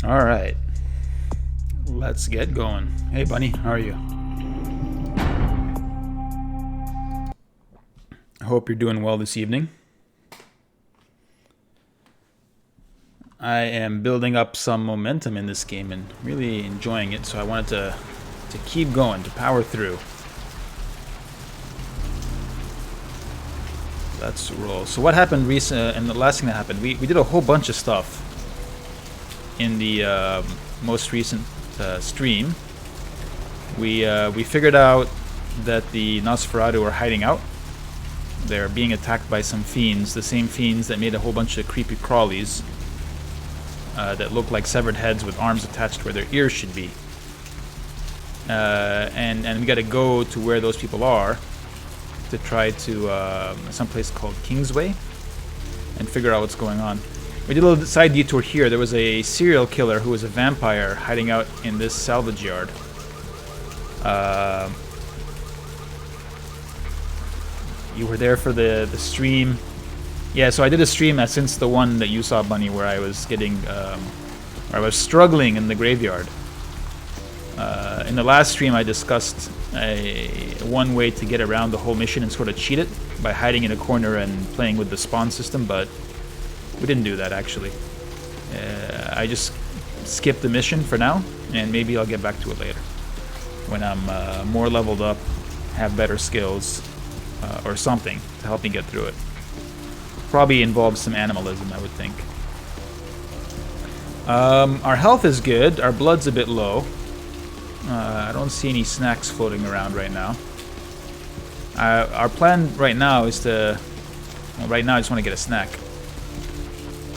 All right, let's get going. Hey, Bunny, how are you? I hope you're doing well this evening. I am building up some momentum in this game and really enjoying it, so I wanted to keep going, to power through. Let's roll. So what happened recent, and the last thing that happened, we did a whole bunch of stuff in the most recent stream. We figured out that the Nosferatu are hiding out. They're being attacked by some fiends, the same fiends that made a whole bunch of creepy crawlies that look like severed heads with arms attached where their ears should be. And we got to go to where those people are to try to some place called Kingsway and figure out what's going on. We did a little side detour here. There was a serial killer who was a vampire hiding out in this salvage yard. You were there for the stream. Yeah, so I did a stream since the one that you saw, Bunny, where I was getting, where I was struggling in the graveyard. In the last stream, I discussed one way to get around the whole mission and sort of cheat it by hiding in a corner and playing with the spawn system, but we didn't do that, actually. I just skipped the mission for now, and maybe I'll get back to it later when I'm more leveled up, have better skills, or something to help me get through it. Probably involves some animalism, I would think. Our health is good. Our blood's a bit low. I don't see any snacks floating around right now. Our plan right now is to... Well, right now I just want to get a snack.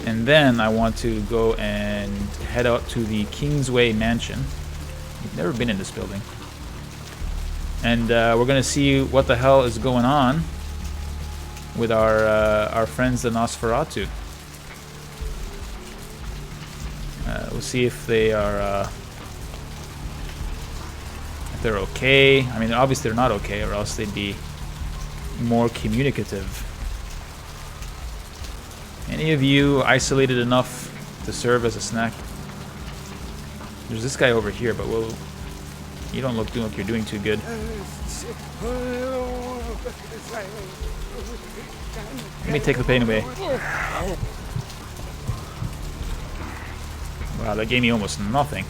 And then I want to go and head out to the Kingsway Mansion. I've never been in this building. And we're going to see what the hell is going on with our friends the Nosferatu. We'll see if they are if they're okay. I mean, obviously they're not okay, or else they'd be more communicative. Any of you isolated enough to serve as a snack? There's this guy over here, but you don't look like you're doing too good. Let me take the pain away. Wow, that gave me almost nothing.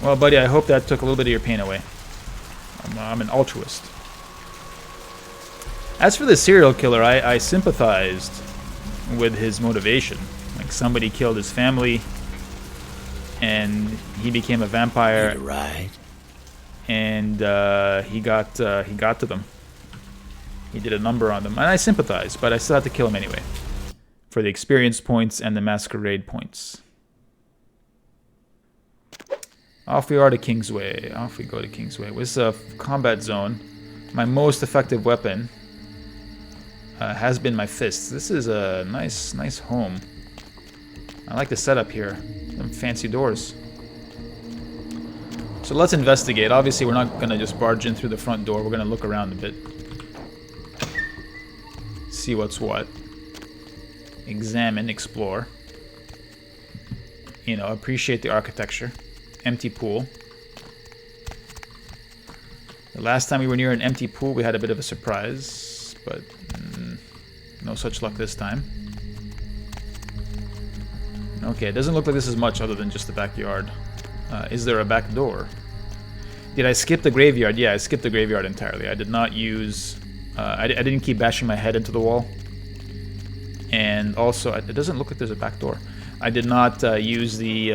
Well, buddy, I hope that took a little bit of your pain away. I'm an altruist. As for the serial killer, I sympathized with his motivation. Like, somebody killed his family, and he became a vampire. Right. And he got to them. He did a number on them, and I sympathize, but I still had to kill him anyway, for the experience points and the masquerade points. Off we are to Kingsway. Off we go to Kingsway. This is a combat zone. My most effective weapon has been my fists. This is a nice home. I like the setup here. Some fancy doors. So let's investigate. Obviously, we're not going to just barge in through the front door. We're going to look around a bit. See what's what. Examine, explore. You know, appreciate the architecture. Empty pool. The last time we were near an empty pool, we had a bit of a surprise, but no such luck this time. Okay, it doesn't look like this is much other than just the backyard. Is there a back door? Did I skip the graveyard? Yeah, I skipped the graveyard entirely. I did not use... I didn't keep bashing my head into the wall. And also, it doesn't look like there's a back door. I did not use the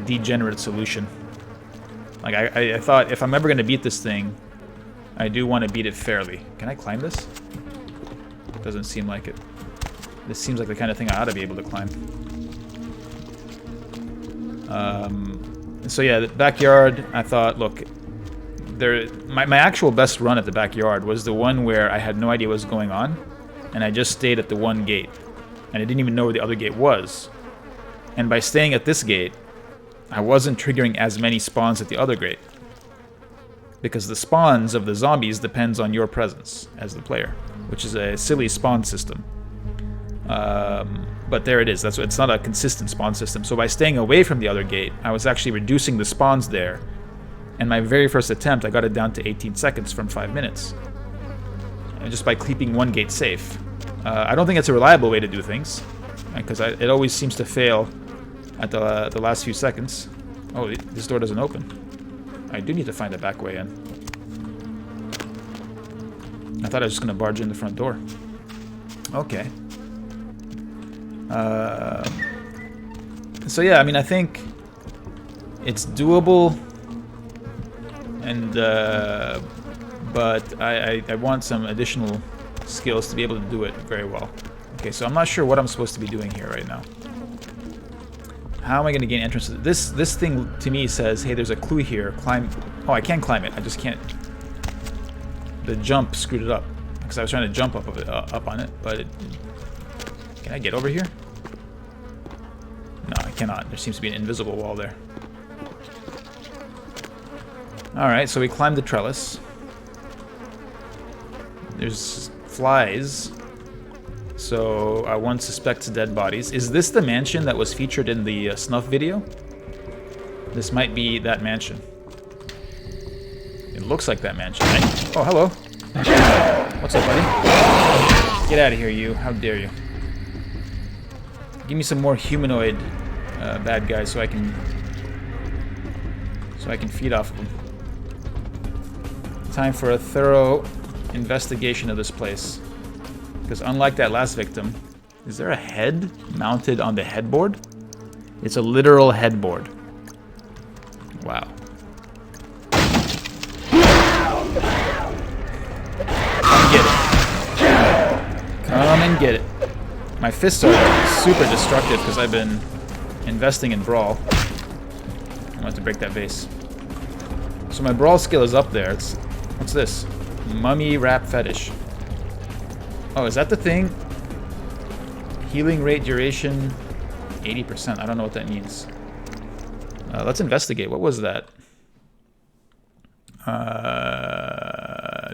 degenerate solution. Like, I thought, if I'm ever going to beat this thing, I do want to beat it fairly. Can I climb this? Doesn't seem like it. This seems like the kind of thing I ought to be able to climb. So yeah, the backyard, I thought, look, my actual best run at the backyard was the one where I had no idea what was going on, and I just stayed at the one gate, and I didn't even know where the other gate was. And by staying at this gate, I wasn't triggering as many spawns at the other gate, because the spawns of the zombies depends on your presence as the player, which is a silly spawn system. But there it is. It's not a consistent spawn system. So by staying away from the other gate, I was actually reducing the spawns there. And my very first attempt, I got it down to 18 seconds from 5 minutes. And just by keeping one gate safe. I don't think it's a reliable way to do things, because it always seems to fail at the last few seconds. Oh, this door doesn't open. I do need to find a back way in. I thought I was just going to barge in the front door. Okay. So yeah, I mean, I think it's doable, and but I want some additional skills to be able to do it very well. Okay, so I'm not sure what I'm supposed to be doing here right now. How am I going to gain entrance? This thing to me says, hey, there's a clue here. Climb. Oh, I can climb it. I just can't. The jump screwed it up because I was trying to jump up on it, but can I get over here? No, I cannot. There seems to be an invisible wall there. Alright, so we climbed the trellis. There's flies. So one suspects dead bodies. Is this the mansion that was featured in the snuff video? This might be that mansion. It looks like that mansion, right? Oh, hello. What's up, buddy? Get out of here, you. How dare you. Give me some more humanoid bad guys so I can feed off of them. Time for a thorough investigation of this place. Because unlike that last victim, is there a head mounted on the headboard? It's a literal headboard. Wow. Come get it. Come and get it. My fists are super destructive because I've been investing in Brawl. I want to break that vase. So my Brawl skill is up there. What's this? Mummy Wrap Fetish. Oh, is that the thing? Healing rate duration 80%. I don't know what that means. Let's investigate. What was that?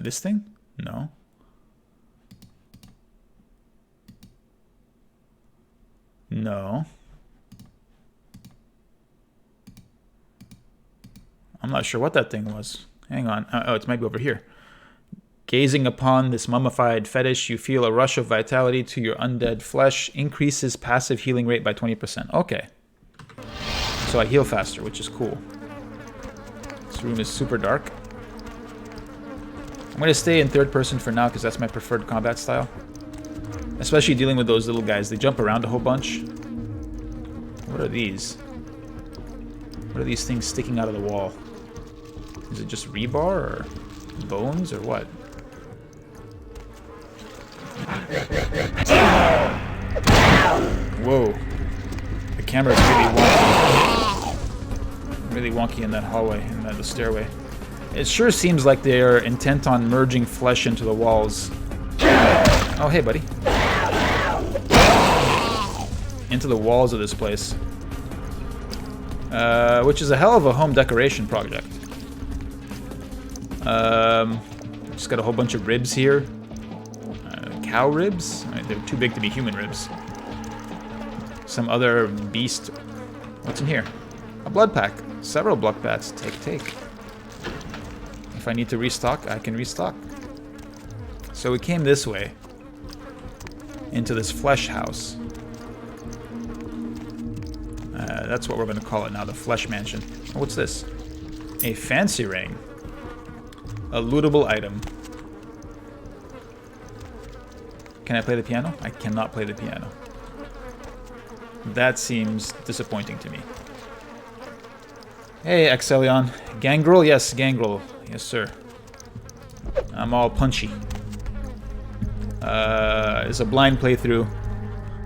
This thing? No. No. I'm not sure what that thing was. Hang on. Oh, it might be over here. Gazing upon this mummified fetish, you feel a rush of vitality to your undead flesh. Increases passive healing rate by 20%. Okay. So I heal faster, which is cool. This room is super dark. I'm going to stay in third person for now because that's my preferred combat style. Especially dealing with those little guys. They jump around a whole bunch. What are these? What are these things sticking out of the wall? Is it just rebar or bones or what? Whoa. The camera is really wonky. Really wonky in that hallway, in the stairway. It sure seems like they are intent on merging flesh into the walls. Oh, hey, buddy. Into the walls of this place. Which is a hell of a home decoration project. Just got a whole bunch of ribs here. Cow ribs? They're too big to be human ribs. Some other beast. What's in here? A blood pack. Several blood packs. Take. If I need to restock, I can restock. So we came this way. Into this flesh house. That's what we're going to call it now, the Flesh Mansion. Oh, what's this? A fancy ring. A lootable item. Can I play the piano? I cannot play the piano. That seems disappointing to me. Hey, Exelion. Gangrel? Yes, Gangrel. Yes, sir. I'm all punchy. It's a blind playthrough.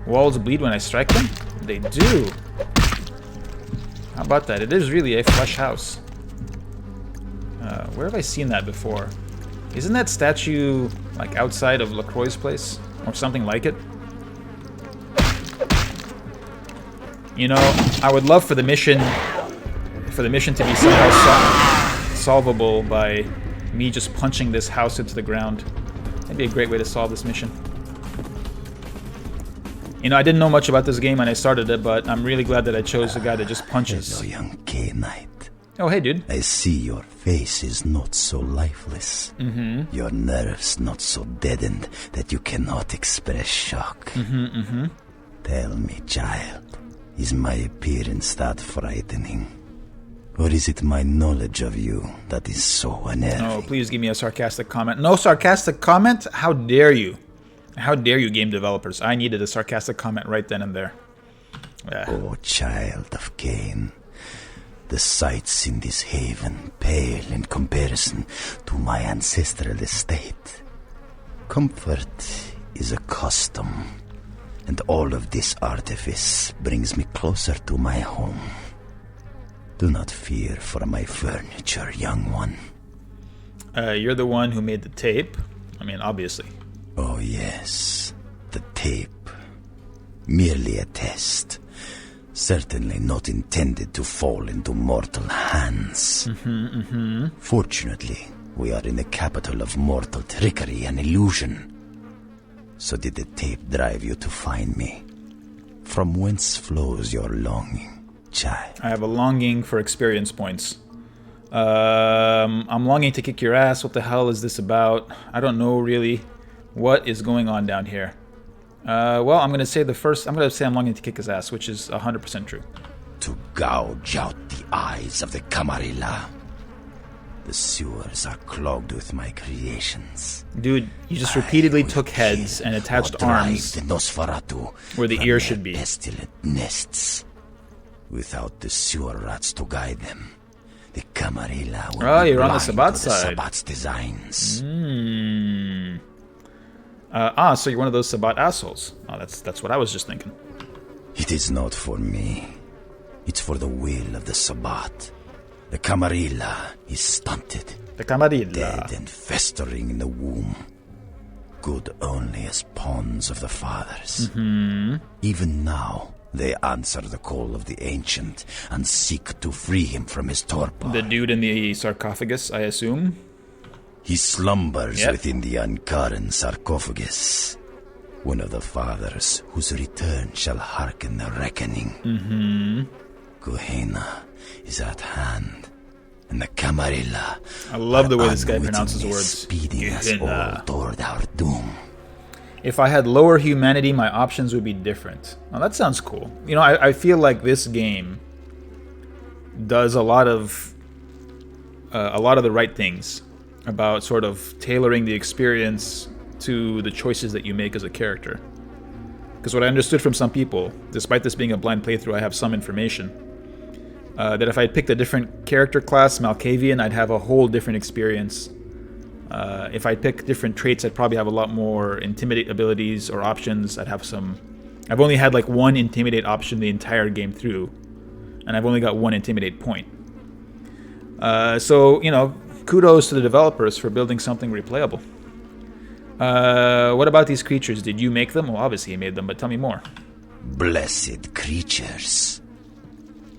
Walls bleed when I strike them? They do. How about that? It is really a flesh house. Where have I seen that before? Isn't that statue like outside of LaCroix's place? Or something like it? You know, I would love for the mission to be somehow solvable by me just punching this house into the ground. That'd be a great way to solve this mission. You know, I didn't know much about this game when I started it, but I'm really glad that I chose a guy that just punches. Hello, young K-Knight. Oh, hey, dude. I see your face is not so lifeless. Your nerves not so deadened that you cannot express shock. Tell me, child, is my appearance that frightening? Or is it my knowledge of you that is so unnerving? Oh, please give me a sarcastic comment. No sarcastic comment? How dare you? How dare you, game developers? I needed a sarcastic comment right then and there. Oh, child of Cain. The sights in this haven pale in comparison to my ancestral estate. Comfort is a custom, and all of this artifice brings me closer to my home. Do not fear for my furniture, young one. You're the one who made the tape. I mean, obviously. Oh yes, the tape. Merely a test. Certainly not intended to fall into mortal hands. Fortunately, we are in the capital of mortal trickery and illusion. So did the tape drive you to find me? From whence flows your longing, child? I have a longing for experience points. I'm longing to kick your ass. What the hell is this about? I don't know really what is going on down here. Well, I'm going to say I'm longing to kick his ass, which is 100% true. To gouge out the eyes of the Camarilla. The sewers are clogged with my creations. Dude, you just repeatedly took heads and attached arms the Nosferatu where the ear should be. Pestilent nests. Without the sewer rats to guide them, the Camarilla will be you're on the blind Sabbat to the side. Sabbat's designs. So you're one of those Sabbat assholes. Oh, that's what I was just thinking. It is not for me. It's for the will of the Sabbat. The Camarilla is stunted. The Camarilla. Dead and festering in the womb. Good only as pawns of the fathers. Even now, they answer the call of the ancient and seek to free him from his torpor. The dude in the sarcophagus, I assume? He slumbers within the uncurrent sarcophagus. One of the fathers whose return shall hearken the reckoning. Gehenna is at hand, and the Camarilla. I love the way this guy pronounces words. Speeding us all toward our doom. If I had lower humanity, my options would be different. Now that sounds cool. You know, I feel like this game does a lot of the right things about sort of tailoring the experience to the choices that you make as a character. Because what I understood from some people, despite this being a blind playthrough, I have some information, that if I had picked a different character class, Malkavian, I'd have a whole different experience. If I pick different traits, I'd probably have a lot more Intimidate abilities or options. I've only had like one Intimidate option the entire game through, and I've only got one Intimidate point. So, you know, kudos to the developers for building something replayable. What about these creatures? Did you make them? Well, obviously you made them, but tell me more. Blessed creatures.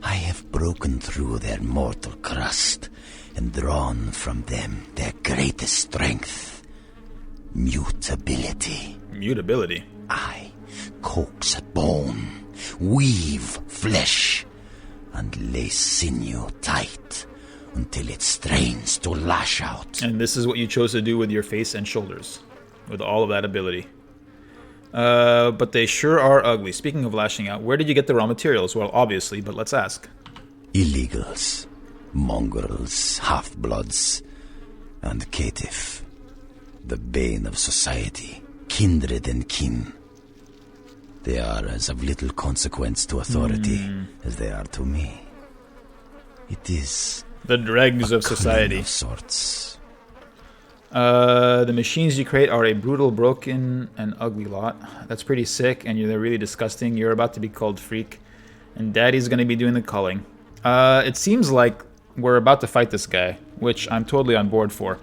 I have broken through their mortal crust and drawn from them their greatest strength. Mutability. Mutability? I coax bone, weave flesh, and lay sinew tight until it strains to lash out. And this is what you chose to do with your face and shoulders, with all of that ability. But they sure are ugly. Speaking of lashing out, where did you get the raw materials? Well, obviously, but let's ask. Illegals, mongrels, half-bloods, and caitiff. The bane of society, kindred and kin. They are as of little consequence to authority as they are to me. It is the dregs of society. Of sorts. The machines you create are a brutal, broken, and ugly lot. That's pretty sick, and they're really disgusting. You're about to be called freak, and Daddy's going to be doing the culling. It seems like we're about to fight this guy, which I'm totally on board for.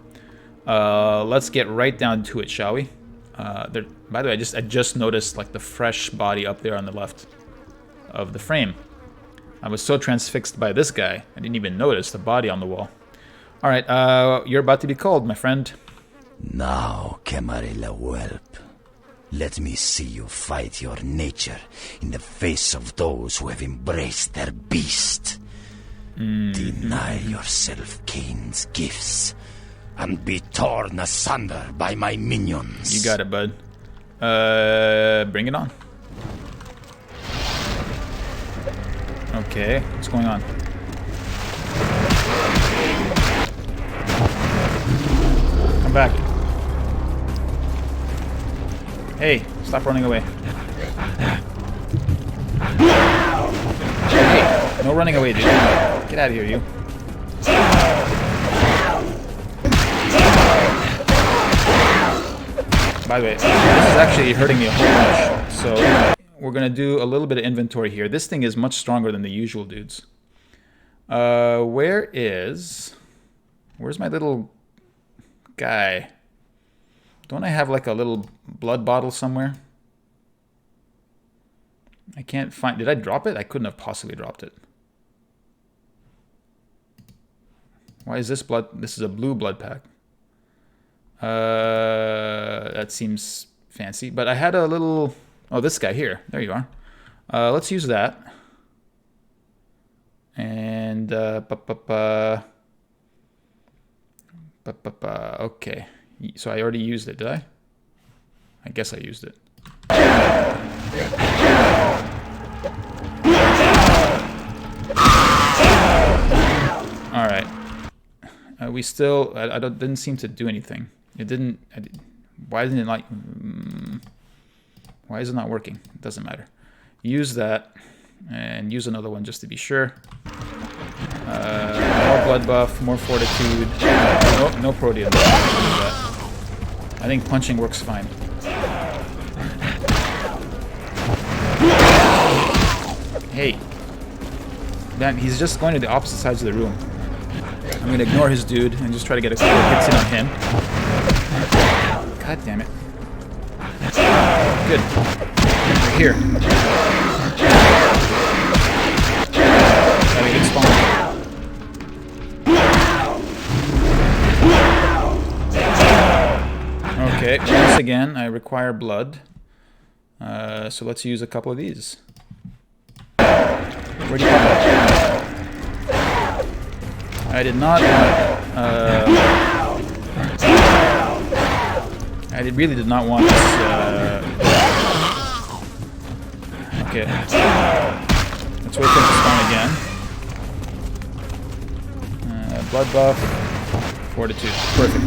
Let's get right down to it, shall we? By the way, I just noticed like the fresh body up there on the left of the frame. I was so transfixed by this guy, I didn't even notice the body on the wall. All right, you're about to be called, my friend. Now, Camarilla whelp, Let me see you fight your nature in the face of those who have embraced their beast. Deny yourself Cain's gifts and be torn asunder by my minions. You got it, bud. Bring it on. Okay, what's going on? Come back. Hey, stop running away. Hey, no running away, dude. Get out of here, you. By the way, this is actually hurting me a whole bunch. So we're gonna do a little bit of inventory here. This thing is much stronger than the usual dudes. Where's my little guy? Don't I have like a little blood bottle somewhere? I can't find... Did I drop it? I couldn't have possibly dropped it. Why is this blood... This is a blue blood pack. That seems fancy. But I had a little... Oh, this guy here. There you are. Let's use that. And... Okay. So I already used it, did I? I guess I used it. Alright. We still... didn't seem to do anything. It didn't... why didn't it like... why is it not working? It doesn't matter. Use that. And use another one just to be sure. More blood buff, more fortitude. Nope, no protein. I think punching works fine. Hey. Man, he's just going to the opposite sides of the room. I'm going to ignore his dude and just try to get a couple of hits in on him. God damn it. Good. We're here. Got a good spawn. Okay, once again, I require blood. So let's use a couple of these. Where'd you come from? I did not want... I really did not want this... Okay. Let's wait for him to spawn again. Blood buff. Fortitude. Perfect.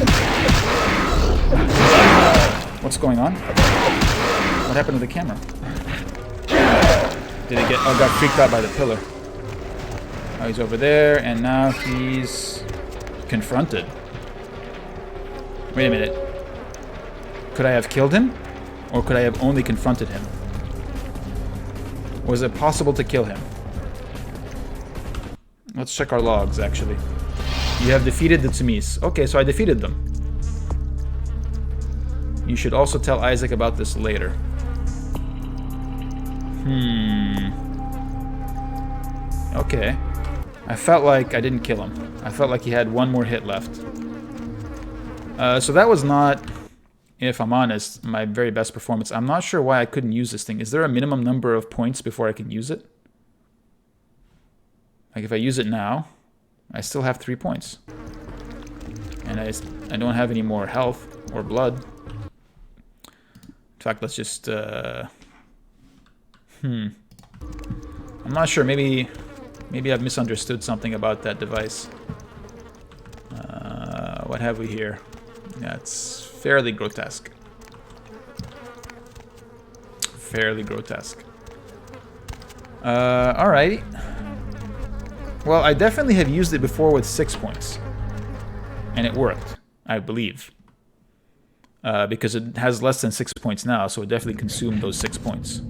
What's going on? What happened to the camera? Did it get... Oh, got freaked out by the pillar. Oh, he's over there, and now he's confronted. Wait a minute. Could I have killed him? Or could I have only confronted him? Was it possible to kill him? Let's check our logs, actually. You have defeated the Tsumis. Okay, so I defeated them. You should also tell Isaac about this later. Okay. I felt like I didn't kill him. I felt like he had one more hit left. So that was not, if I'm honest, my very best performance. I'm not sure why I couldn't use this thing. Is there a minimum number of points before I can use it? Like if I use it now, I still have 3 points. And I don't have any more health or blood. In fact, let's just... I'm not sure. Maybe I've misunderstood something about that device. What have we here? Yeah, it's fairly grotesque. Fairly grotesque. Alrighty. Well, I definitely have used it before with 6 points. And it worked, I believe. Because it has less than 6 points now, so it definitely consumed those 6 points.